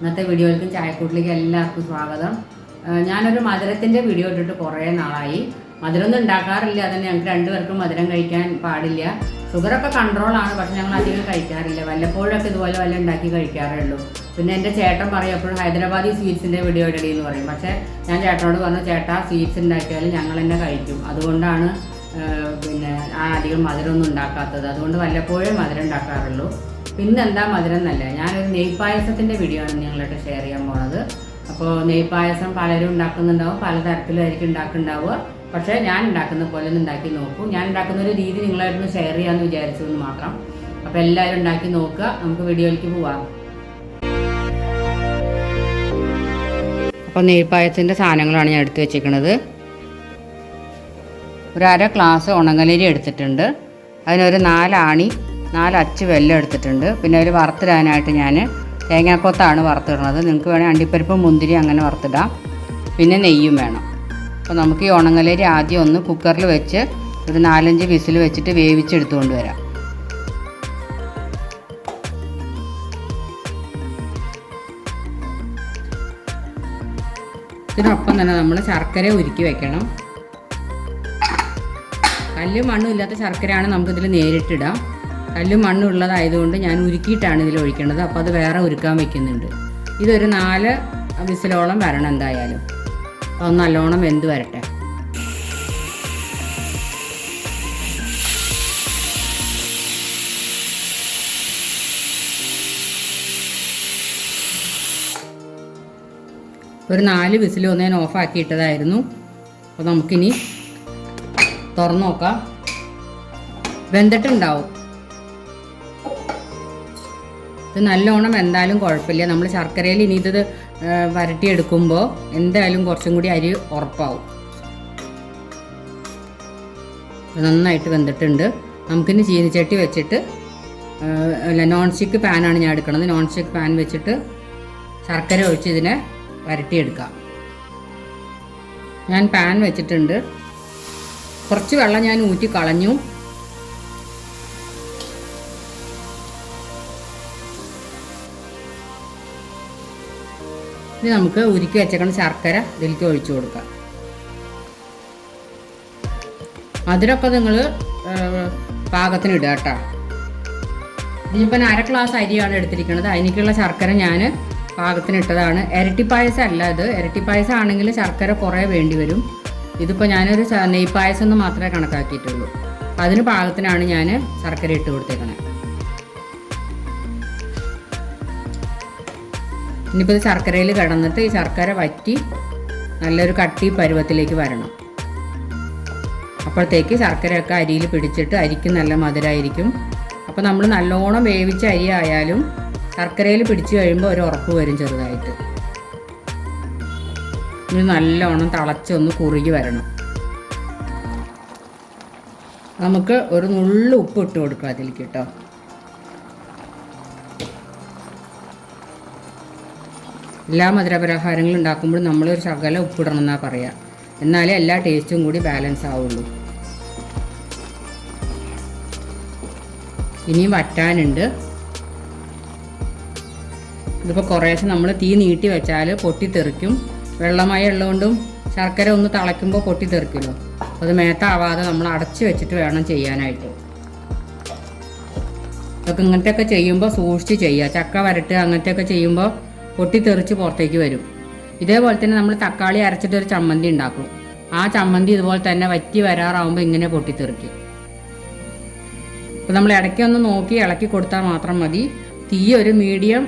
ഇന്നത്തെ വീഡിയോയിലേക്കും ചായക്കൂട്ടിലേക്ക് എല്ലാവർക്കും സ്വാഗതം. ഞാനൊരു മധുരത്തിൻ്റെ വീഡിയോ ഇട്ടിട്ട് കുറേ നാളായി. മധുരമൊന്നും ഉണ്ടാക്കാറില്ല, അതന്നെ ഞങ്ങൾക്ക് രണ്ടുപേർക്കും മധുരം കഴിക്കാൻ പാടില്ല. ഷുഗറൊക്കെ കൺട്രോളാണ്, പക്ഷെ ഞങ്ങൾ അധികം കഴിക്കാറില്ല. വല്ലപ്പോഴൊക്കെ ഇതുപോലെ വല്ല ഉണ്ടാക്കി കഴിക്കാറേ ഉള്ളൂ. പിന്നെ എൻ്റെ ചേട്ടൻ പറയും എപ്പോഴും ഹൈദരാബാദി സ്വീറ്റ്സിൻ്റെ വീഡിയോ ഇടടി എന്ന് പറയും. പക്ഷേ ഞാൻ ചേട്ടനോട് പറഞ്ഞു, ചേട്ടാ സ്വീറ്റ്സ് ഉണ്ടാക്കിയാൽ ഞങ്ങൾ തന്നെ കഴിക്കും, അതുകൊണ്ടാണ് പിന്നെ ഞാൻ അധികം മധുരമൊന്നും ഉണ്ടാക്കാത്തത്. അതുകൊണ്ട് വല്ലപ്പോഴേ മധുരം ഉണ്ടാക്കാറുള്ളൂ. പിന്നെ എന്താ മധുരം എന്നല്ല, ഞാനൊരു നെയ്പായസത്തിൻ്റെ വീഡിയോ ആണ് നിങ്ങളായിട്ട് ഷെയർ ചെയ്യാൻ പോണത്. അപ്പോൾ നെയ്പായസം പലരും ഉണ്ടാക്കുന്നുണ്ടാവും, പലതരത്തിലായിരിക്കും ഉണ്ടാക്കുന്നുണ്ടാവുക. പക്ഷേ ഞാൻ ഉണ്ടാക്കുന്ന പോലെ ഒന്ന് ഉണ്ടാക്കി നോക്കൂ. ഞാൻ ഉണ്ടാക്കുന്ന ഒരു രീതി നിങ്ങളായിട്ടൊന്ന് ഷെയർ ചെയ്യാമെന്ന് വിചാരിച്ചു എന്ന് മാത്രം. അപ്പോൾ എല്ലാവരും ഉണ്ടാക്കി നോക്കുക. നമുക്ക് വീഡിയോയിലേക്ക് പോവാം. അപ്പോൾ നെയ്പായസത്തിൻ്റെ സാധനങ്ങളാണ് ഞാൻ എടുത്ത് വെച്ചിരിക്കുന്നത്. ഒരു അര ഗ്ലാസ് ഉണങ്ങലരി എടുത്തിട്ടുണ്ട്. അതിനൊരു 4 അച്ച് വെല്ലം എടുത്തിട്ടുണ്ട്. പിന്നെ ഒരു വറുത്തിടാനായിട്ട് ഞാൻ തേങ്ങാക്കൊത്താണ് വറുത്തിടുന്നത്. നിങ്ങൾക്ക് വേണമെങ്കിൽ അണ്ടിപ്പരിപ്പ് മുന്തിരി അങ്ങനെ വറുത്തിടാം. പിന്നെ നെയ്യും വേണം. അപ്പോൾ നമുക്ക് ഈ ഉണങ്ങലരി ആദ്യം ഒന്ന് കുക്കറിൽ വെച്ച് ഒരു 4-5 വിസിൽ വെച്ചിട്ട് വേവിച്ചെടുത്തുകൊണ്ട് വരാം. ഇതിനൊപ്പം തന്നെ നമ്മൾ ശർക്കര ഉരുക്കി വെക്കണം. കല്ലും മണ്ണും ഇല്ലാത്ത ശർക്കരയാണ് നമുക്കിതിൽ നേരിട്ടിടാം. കല്ലും മണ്ണും ഉള്ളതായതുകൊണ്ട് ഞാൻ ഉരുക്കിയിട്ടാണ് ഇതിൽ ഒഴിക്കുന്നത്. അപ്പോൾ അത് വേറെ ഉരുക്കാൻ വെക്കുന്നുണ്ട്. ഇതൊരു 4 വിസിലോളം വരണം എന്തായാലും. അത് നല്ലോണം വെന്ത് വരട്ടെ. ഒരു 4 വിസിൽ ഒന്ന് ഞാൻ ഓഫാക്കി ഇട്ടതായിരുന്നു. അപ്പോൾ നമുക്കിനി തുറന്നു നോക്കാം. വെന്തിട്ടുണ്ടാവും. ഇത് നല്ലോണം എന്തായാലും കുഴപ്പമില്ല. നമ്മൾ ശർക്കരയിൽ ഇനി ഇത് വരട്ടിയെടുക്കുമ്പോൾ എന്തായാലും കുറച്ചും കൂടി അരി ഉറപ്പാവും. നന്നായിട്ട് വെന്തിട്ടുണ്ട്. നമുക്കിനി ചീനിച്ചട്ടി വെച്ചിട്ട് നോൺ സ്റ്റിക്ക് പാനാണ് ഞാൻ എടുക്കുന്നത്. നോൺ സ്റ്റിക്ക് പാൻ വെച്ചിട്ട് ശർക്കര ഒഴിച്ച് ഇതിനെ വരട്ടിയെടുക്കാം. ഞാൻ പാൻ വെച്ചിട്ടുണ്ട്. കുറച്ച് വെള്ളം ഞാൻ ഊറ്റി കളഞ്ഞു. ഇനി നമുക്ക് ഉരുക്കി വെച്ചേക്കുന്ന ശർക്കര ഇതിലേക്ക് ഒഴിച്ചു കൊടുക്കാം. മധുരമൊക്കെ നിങ്ങൾ പാകത്തിന് ഇടുക കേട്ടോ. ഇതിപ്പോൾ 1/2 ഗ്ലാസ് അരിയാണ് എടുത്തിരിക്കുന്നത്. അതിലേക്കുള്ള ശർക്കര ഞാൻ പാകത്തിന് ഇട്ടതാണ്. ഇരട്ടിപ്പായസം അല്ല ഇത്. ഇരട്ടിപ്പായസം ആണെങ്കിൽ ശർക്കര കുറേ വേണ്ടി വരും. ഇതിപ്പോൾ ഞാനൊരു നെയ്പായസം എന്ന് മാത്രമേ കണക്കാക്കിയിട്ടുള്ളൂ. അതിന് പാകത്തിനാണ് ഞാൻ ശർക്കര ഇട്ട് കൊടുത്തേക്കണത്. ഇനിയിപ്പോൾ ഇത് ശർക്കരയിൽ കിടന്നിട്ട് ഈ ശർക്കര വറ്റി നല്ലൊരു കട്ടി പരുവത്തിലേക്ക് വരണം. അപ്പോഴത്തേക്ക് ശർക്കരയൊക്കെ അരിയിൽ പിടിച്ചിട്ട് അരിക്ക് നല്ല മധുരമായിരിക്കും. അപ്പോൾ നമ്മൾ നല്ലോണം വേവിച്ച അരി ആയാലും ശർക്കരയിൽ പിടിച്ചു കഴിയുമ്പോൾ ഒരു ഉറപ്പ് വരും ചെറുതായിട്ട്. ഇനി നല്ലോണം തിളച്ചൊന്ന് കുറുകി വരണം. നമുക്ക് ഒരു നുള്ളു ഉപ്പ് ഇട്ട് കൊടുക്കാം അതിലേക്ക് കേട്ടോ. എല്ലാ മധുരപലഹാരങ്ങളും ഉണ്ടാക്കുമ്പോഴും നമ്മളൊരു ശകലം ഉപ്പിടണം എന്നാണ് പറയുക. എന്നാലേ എല്ലാ ടേസ്റ്റും കൂടി ബാലൻസ് ആവുള്ളൂ. ഇനിയും വറ്റാനുണ്ട്. ഇതിപ്പോൾ കുറേശ്ശെ നമ്മൾ തീ നീട്ടി വെച്ചാൽ പൊട്ടിത്തെറിക്കും. വെള്ളമയം ഉള്ളതുകൊണ്ടും ശർക്കര ഒന്ന് തിളയ്ക്കുമ്പോൾ പൊട്ടിത്തെറിക്കുമല്ലോ. അത് മേത്താവാതെ നമ്മൾ അടച്ച് വെച്ചിട്ട് വേണം ചെയ്യാനായിട്ട്. അതൊക്കെ ഇങ്ങനത്തെയൊക്കെ ചെയ്യുമ്പോൾ സൂക്ഷിച്ച് ചെയ്യുക. ചക്ക വരട്ടുക അങ്ങനത്തെയൊക്കെ ചെയ്യുമ്പോൾ പൊട്ടിത്തെറിച്ച് പുറത്തേക്ക് വരും. ഇതേപോലെ തന്നെ നമ്മൾ തക്കാളി അരച്ചിട്ടൊരു ചമ്മന്തി ഉണ്ടാക്കും. ആ ചമ്മന്തി ഇതുപോലെ തന്നെ വറ്റി വരാറാവുമ്പോൾ ഇങ്ങനെ പൊട്ടിത്തെറിക്കും. അപ്പോൾ നമ്മൾ ഇടയ്ക്കൊന്ന് നോക്കി ഇളക്കി കൊടുത്താൽ മാത്രം മതി. തീ ഒരു മീഡിയം,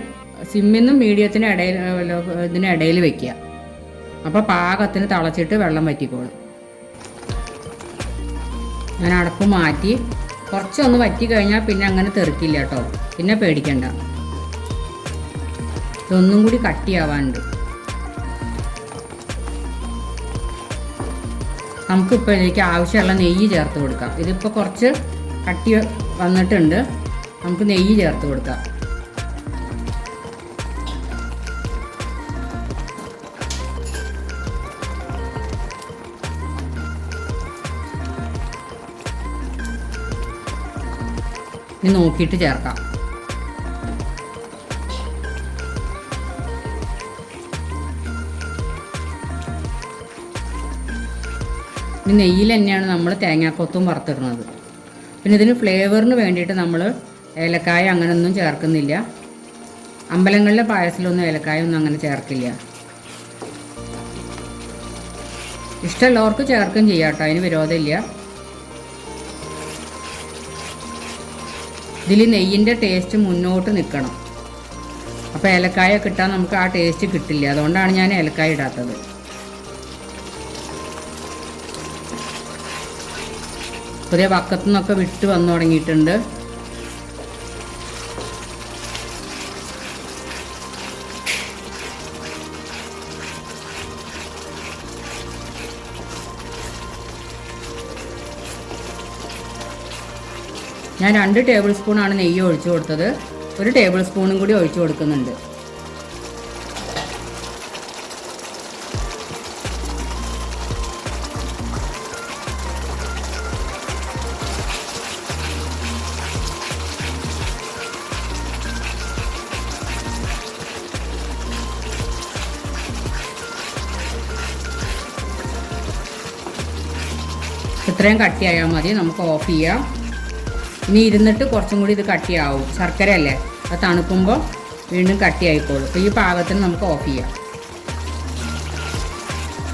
സിമ്മിന്നും മീഡിയത്തിന് ഇതിനിടയിൽ വെക്കുക. അപ്പോൾ പാകത്തിന് തിളച്ചിട്ട് വെള്ളം വറ്റിക്കോളും. ഞാൻ അടപ്പ് മാറ്റി കുറച്ചൊന്ന് വറ്റി കഴിഞ്ഞാൽ പിന്നെ അങ്ങനെ തെറിക്കില്ല കേട്ടോ. പിന്നെ പേടിക്കണ്ട. ഇതൊന്നും കൂടി കട്ടിയാവാനുണ്ട്. നമുക്കിപ്പോൾ ഇതിലേക്ക് ആവശ്യമുള്ള നെയ്യ് ചേർത്ത് കൊടുക്കാം. ഇതിപ്പോൾ കുറച്ച് കട്ടി വന്നിട്ടുണ്ട്. നമുക്ക് നെയ്യ് ചേർത്ത് കൊടുക്കാം. ഇനി നോക്കിയിട്ട് ചേർക്കാം. ഈ നെയ്യിൽ തന്നെയാണ് നമ്മൾ തേങ്ങാക്കൊത്തും വറുത്തിടുന്നത്. പിന്നെ ഇതിന് ഫ്ലേവറിന് വേണ്ടിയിട്ട് നമ്മൾ ഏലക്കായ അങ്ങനെയൊന്നും ചേർക്കുന്നില്ല. അമ്പലങ്ങളിലെ പായസത്തിലൊന്നും ഏലക്കായ ഒന്നും അങ്ങനെ ചേർക്കില്ല. ഇഷ്ടമുള്ളവർക്ക് ചേർക്കും ചെയ്യാം കേട്ടോ, അതിന് വിരോധമില്ല. ഇതിൽ നെയ്യിൻ്റെ ടേസ്റ്റ് മുന്നോട്ട് നിൽക്കണം. അപ്പോൾ ഏലക്കായ കിട്ടാൻ നമുക്ക് ആ ടേസ്റ്റ് കിട്ടില്ല. അതുകൊണ്ടാണ് ഞാൻ ഏലക്കായ ഇടാത്തത്. പുതിയ വക്കത്തു നിന്നൊക്കെ വിട്ട് വന്നു തുടങ്ങിയിട്ടുണ്ട്. ഞാൻ 2 ടേബിൾ സ്പൂണാണ് നെയ്യ് ഒഴിച്ചു കൊടുത്തത്. 1 ടേബിൾ സ്പൂണും കൂടി ഒഴിച്ചു കൊടുക്കുന്നുണ്ട്. ഇത്രയും കട്ടിയായാൽ മതി, നമുക്ക് ഓഫ് ചെയ്യാം. ഇനി ഇരുന്നിട്ട് കുറച്ചും കൂടി ഇത് കട്ടിയാവും. ശർക്കര അല്ലേ, അത് തണുക്കുമ്പോൾ വീണ്ടും കട്ടിയായിക്കോളും. അപ്പോൾ ഈ പാകത്തിന് നമുക്ക് ഓഫ് ചെയ്യാം.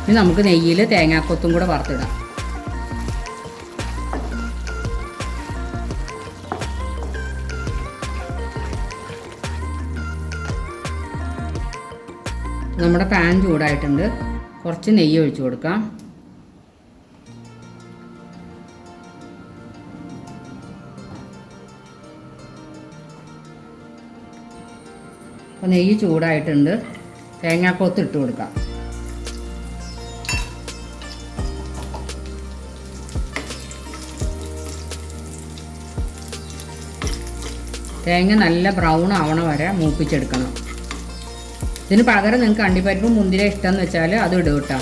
ഇനി നമുക്ക് നെയ്യിൽ തേങ്ങാക്കൊത്തും കൂടെ വറുത്തിടാം. നമ്മുടെ പാൻ ചൂടായിട്ടുണ്ട്. കുറച്ച് നെയ്യ് ഒഴിച്ചു കൊടുക്കാം. അപ്പോൾ നെയ്യ് ചൂടായിട്ടുണ്ട്. തേങ്ങാക്കൊത്ത് ഇട്ട് കൊടുക്കാം. തേങ്ങ നല്ല ബ്രൗൺ ആവണ വരെ മൂപ്പിച്ചെടുക്കണം. ഇതിന് പകരം നിങ്ങൾക്ക് അണ്ടിപ്പരിപ്പ് മുന്തിരി ഇഷ്ടമെന്ന് വെച്ചാൽ അത് ഇടും കേട്ടോ.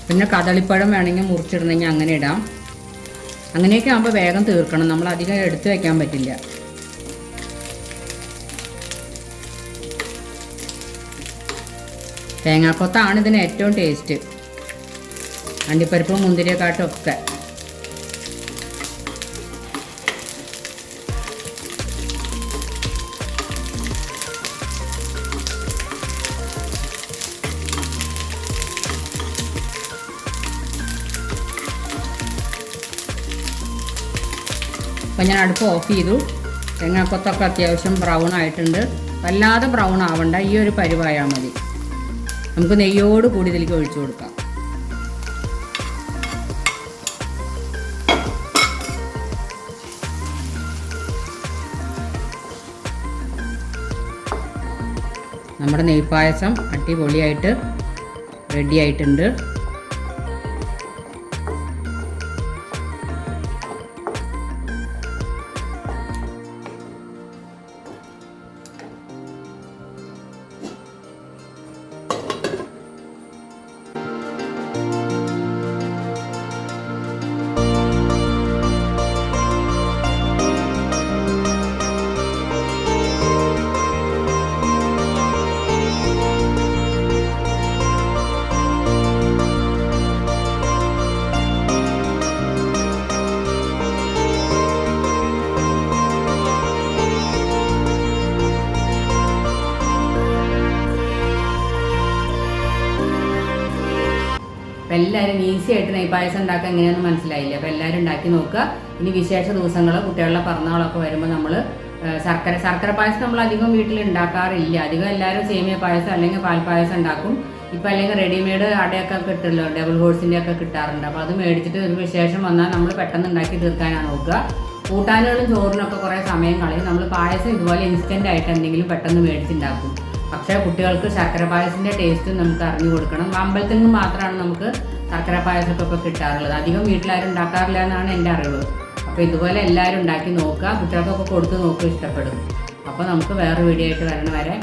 പിന്നെ കദളിപ്പഴം വേണമെങ്കിൽ മുറിച്ചിടണമെങ്കിൽ അങ്ങനെ ഇടാം. അങ്ങനെയൊക്കെ ആകുമ്പോൾ വേഗം തീർക്കണം. നമ്മൾ അധികം എടുത്ത് വയ്ക്കാൻ പറ്റില്ല. തേങ്ങാക്കൊത്താണ് ഇതിന് ഏറ്റവും ടേസ്റ്റ്, അണ്ടിപ്പരിപ്പും മുന്തിരിയെക്കാട്ടൊക്കെ. അപ്പോൾ ഞാൻ അടുപ്പ് ഓഫ് ചെയ്തു. തേങ്ങാക്കൊത്തൊക്കെ അത്യാവശ്യം ബ്രൗൺ ആയിട്ടുണ്ട്. വല്ലാതെ ബ്രൗൺ ആവണ്ട, ഈ ഒരു പരുവായാൽ മതി. നമുക്ക് നെയ്യോട് കൂടി ഇതിലേക്ക് ഒഴിച്ചു കൊടുക്കാം. നമ്മുടെ നെയ്പായസം അടിപൊളിയായിട്ട് റെഡി ആയിട്ടുണ്ട്. അപ്പോൾ എല്ലാവരും ഈസി ആയിട്ട് നെയ്പായസം ഉണ്ടാക്കാൻ എങ്ങനെയാണെന്ന് മനസ്സിലായില്ലേ? അപ്പോൾ എല്ലാവരും ഉണ്ടാക്കി നോക്കുക. ഇനി വിശേഷ ദിവസങ്ങൾ കുട്ടികളുടെ പിറന്നാളൊക്കെ വരുമ്പോൾ നമ്മൾ ശർക്കര പായസം നമ്മൾ അധികം വീട്ടിൽ ഉണ്ടാക്കാറില്ല. അധികം എല്ലാവരും സേമിയ പായസം അല്ലെങ്കിൽ പാൽപ്പായസം ഉണ്ടാക്കും. ഇപ്പം അല്ലെങ്കിൽ റെഡിമെയ്ഡ് അടയൊക്കെ കിട്ടുമല്ലോ, ഡബിൾ ഹോഴ്സിൻ്റെ ഒക്കെ കിട്ടാറുണ്ട്. അപ്പോൾ അത് മേടിച്ചിട്ട് ഒരു വിശേഷം വന്നാൽ നമ്മൾ പെട്ടെന്ന് ഉണ്ടാക്കി തീർക്കാനാണ് നോക്കുക. കൂട്ടാനുകളും ചോറിനൊക്കെ കുറേ സമയം കളയും. നമ്മൾ പായസം ഇതുപോലെ ഇൻസ്റ്റൻ്റ് ആയിട്ട് എന്തെങ്കിലും പെട്ടെന്ന് മേടിച്ചുണ്ടാക്കും. പക്ഷേ കുട്ടികൾക്ക് ശർക്കര പായസത്തിൻ്റെ ടേസ്റ്റ് നമുക്ക് അറിഞ്ഞു കൊടുക്കണം. അമ്പലത്തിൽ നിന്ന് മാത്രമാണ് നമുക്ക് ശർക്കര പായസമൊക്കെ കിട്ടാറുള്ളത്. അധികം വീട്ടിലാരും ഉണ്ടാക്കാറില്ല എന്നാണ് എൻ്റെ അറിവ്. അപ്പോൾ ഇതുപോലെ എല്ലാവരും ഉണ്ടാക്കി നോക്കുക. കുട്ടികൾക്കൊക്കെ കൊടുത്ത് നോക്കുക, ഇഷ്ടപ്പെടും. അപ്പോൾ നമുക്ക് വേറെ വീഡിയോ ആയിട്ട് വരണ വരെ